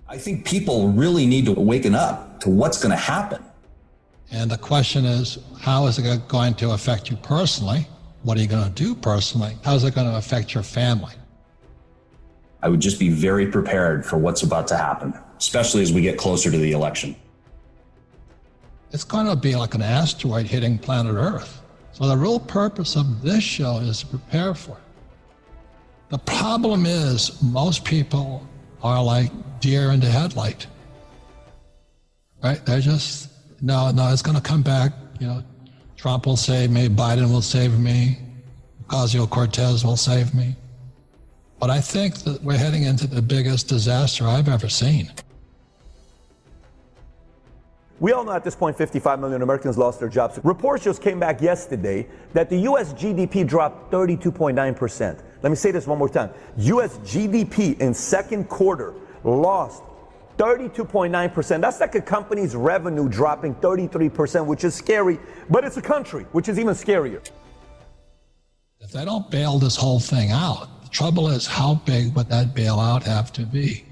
I think people really need to waken up to what's going to happen. And the question is, how is it going to affect you personally? What are you going to do personally? How is it going to affect your family? I would just be very prepared for what's about to happen, especially as we get closer to the election. It's going to be like an asteroid hitting planet Earth. So the real purpose of this show is to prepare for it. The problem is most people are like deer in the headlight, right? They're just, no, it's going to come back. You know, Trump will save me, Biden will save me, Ocasio-Cortez will save me. But I think that we're heading into the biggest disaster I've ever seen. We all know at this point 55 million Americans lost their jobs. Reports just came back yesterday that the U.S. GDP dropped 32.9%. Let me say this one more time. U.S. GDP in second quarter lost 32.9%. That's like a company's revenue dropping 33%, which is scary, but it's a country, which is even scarier. If they don't bail this whole thing out, the trouble is, how big would that bailout have to be?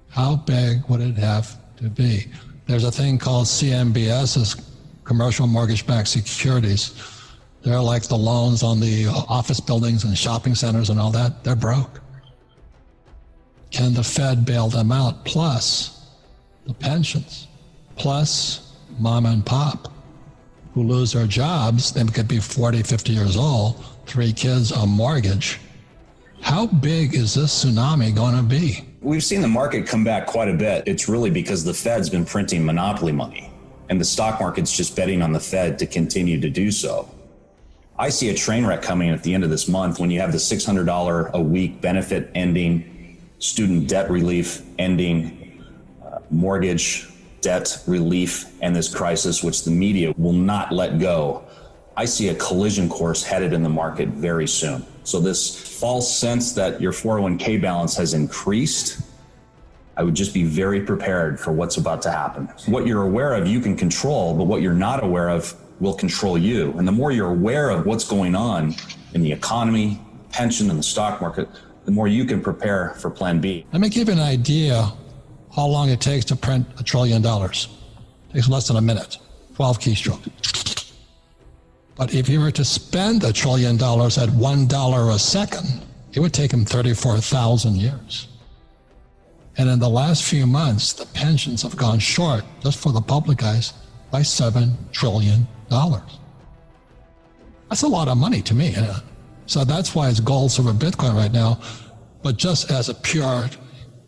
How big would it have to be? There's a thing called CMBS, commercial mortgage-backed securities. They're like the loans on the office buildings and shopping centers and all that. They're broke. Can the Fed bail them out? Plus the pensions, plus mom and pop who lose their jobs. They could be 40, 50 years old, 3 kids, a mortgage. How big is this tsunami going to be? We've seen the market come back quite a bit. It's really because the Fed's been printing monopoly money, and the stock market's just betting on the Fed to continue to do so. I see a train wreck coming at the end of this month when you have the $600 a week benefit ending, student debt relief ending, mortgage debt relief, and this crisis, which the media will not let go. I see a collision course headed in the market very soon. So this false sense that your 401k balance has increased, I would just be very prepared for what's about to happen. What you're aware of, you can control, but what you're not aware of will control you. And the more you're aware of what's going on in the economy, pension, and the stock market, the more you can prepare for plan B. Let me give you an idea how long it takes to print $1 trillion. It takes less than a minute, 12 keystrokes. But if you were to spend $1 trillion at $1 a second, it would take him 34,000 years. And in the last few months, the pensions have gone short, just for the public guys, by $7 trillion. That's a lot of money to me. So that's why it's gold, silver, Bitcoin right now. But just as a pure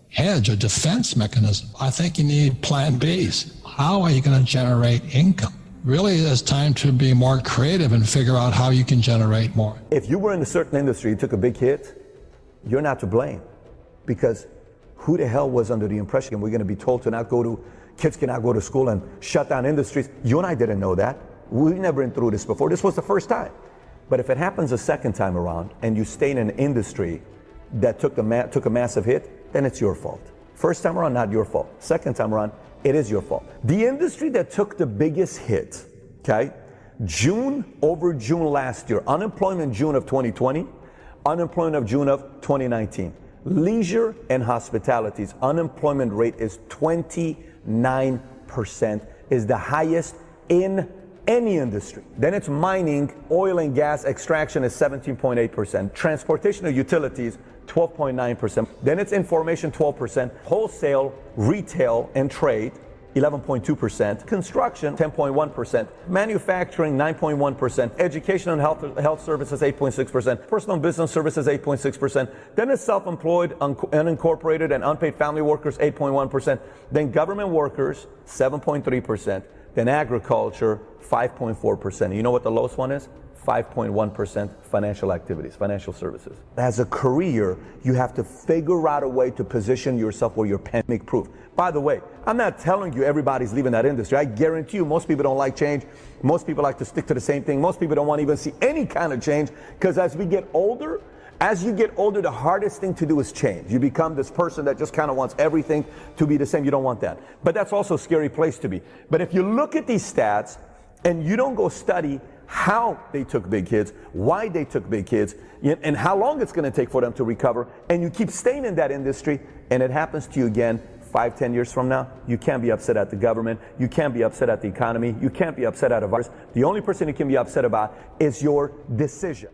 hedge, a defense mechanism, I think you need plan Bs. How are you going to generate income? Really, it's time to be more creative and figure out how you can generate more. If you were in a certain industry, you took a big hit, you're not to blame. Because who the hell was under the impression we're going to be told to not go to, kids cannot go to school and shut down industries? You and I didn't know that. We've never been through this before. This was the first time. But if it happens a second time around and you stay in an industry that took a massive hit, then it's your fault. First time around, not your fault. Second time around, it is your fault. The industry that took the biggest hit, okay, June over June last year, unemployment June of 2020, unemployment of June of 2019. Leisure and hospitality's unemployment rate is 29%, is the highest in any industry. Then it's mining, oil and gas extraction is 17.8%, transportation and utilities 12.9%, then it's information 12%, wholesale, retail and trade 11.2%, construction 10.1%, manufacturing 9.1%, education and health services 8.6%, personal and business services 8.6%, then it's self-employed, unincorporated and unpaid family workers 8.1%, then government workers 7.3%, then agriculture 5.4%. You know what the lowest one is? 5.1% financial activities, financial services. As a career, you have to figure out a way to position yourself where you're pandemic-proof. By the way, I'm not telling you everybody's leaving that industry. I guarantee you most people don't like change. Most people like to stick to the same thing. Most people don't want to even see any kind of change, because as you get older, the hardest thing to do is change. You become this person that just kind of wants everything to be the same. You don't want that. But that's also a scary place to be. But if you look at these stats and you don't go study how they took big hits, why they took big hits, and how long it's going to take for them to recover, and you keep staying in that industry, and it happens to you again 5-10 years from now, you can't be upset at the government, you can't be upset at the economy, you can't be upset at a virus. The only person you can be upset about is your decision.